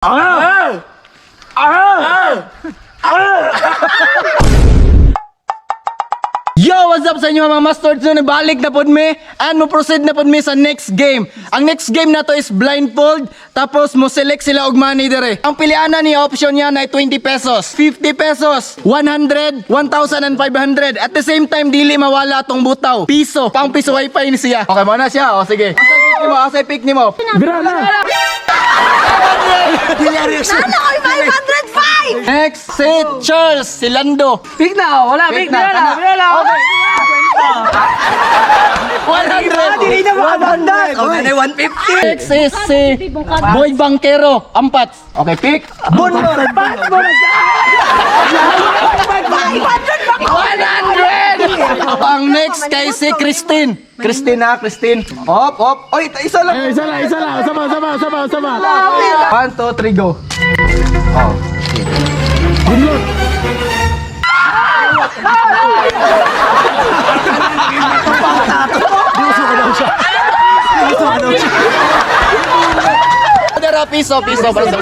Yo, what's up sa inyo mga masters? So, nabalik na pod me and mo proceed na pod me sa next game. Ang next game na to is blindfold, tapos mo select sila og money dire. Ang pilianan ni option niya na 20 pesos, 50 pesos, 100, 1,000 and 500. At the same time dili mawala tong butaw. Piso, pang piso wifi ni siya. Okay mo na siya. O sige. Asa pick nimo? Bira na! Sana ko'y 505! Next, si Charles Silando. Pick na! Wala! Pick na! Bira na! Okay. 100. Hindi na makabandan! Okay na 150! Next is si Boy Bangkero. Ampat. Okay, pick. 100! 100! Ang next kay si Christine. Christine. Hop. Oy, isa lang. Isa lang! Sama! 1, 2, 3, go. Oh. Bunlot! Dara piso para sa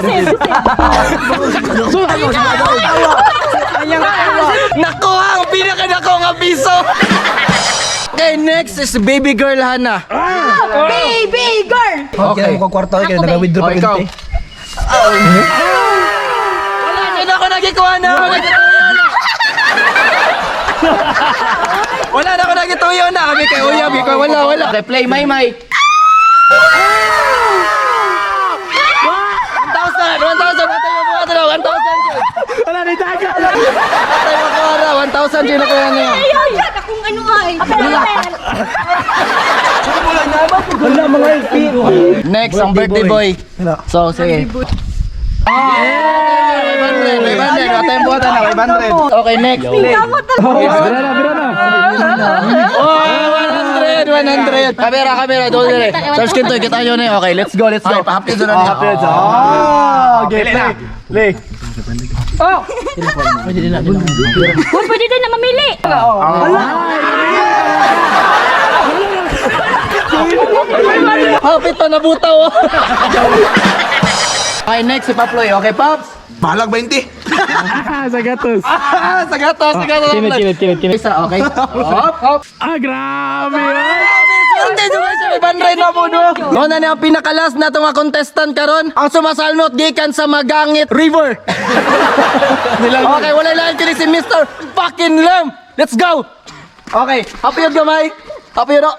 nakuha ang pinaka-nako nga piso. Okay, next is baby girl Hana. Baby girl! Okay. Mukhang kwarto kaya nag-withdraw Oh, pa ikaw. ganti. Wala, hindi ako nagikuha na. Wala na ako nagituyo na. Kami kay Uya, wala. Okay, play, may. 1,000. Atay mo buhat na, 1,000. Wala ni Taga! Atay mo buhat na, 1,000 din ako yan ngayon. Ayaw, yan akong ano ay! Wala mga LP! Next, ang birthday boy. So, sige. 500. Atay mo buhat na, 500. Okay, next. Bira na! Oh, 100. Kamera, doon dire. Search kinto, kita nyo na yun. Okay, let's go. Okay, pa-happy doon na niya. Okay, play. Uy, pwede din na mamili! Hapit pa nabutaw. Okay, next si Paploy. Okay, Paps? Balag 20. Sa gatos! Sa gatos. Kinit! Isa, okay. Hop. Ah, grabe! Swerte naman siya, 500 na po, no? Doon na niya ang pinakalas na itong mga contestant karon. Ang sumasalmot gikan sa Magangit River. Okay, wala lang kini si Mr. Fucking Lam. Let's go. Okay, happy yun gamay. Happy yun, no?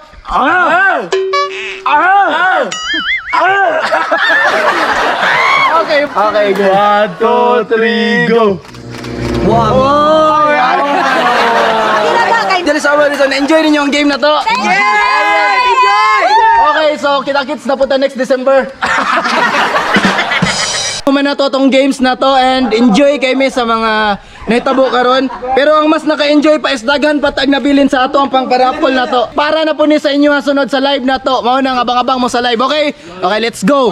Okay, go. 1, 2, 3, go. Dali sa Wilson, enjoy ninyo ang game na to. Okay, so kita-kits na punta next December. Kumain na to tong games na to and enjoy kami sa mga naitabo karon. Pero ang mas naka-enjoy pa is daghan patag nabilin sa ato ang pangparapol na to. Para na po ni sa inyo ang sunod sa live na to. Mao nang abang-abang mo sa live, okay? Okay, let's go.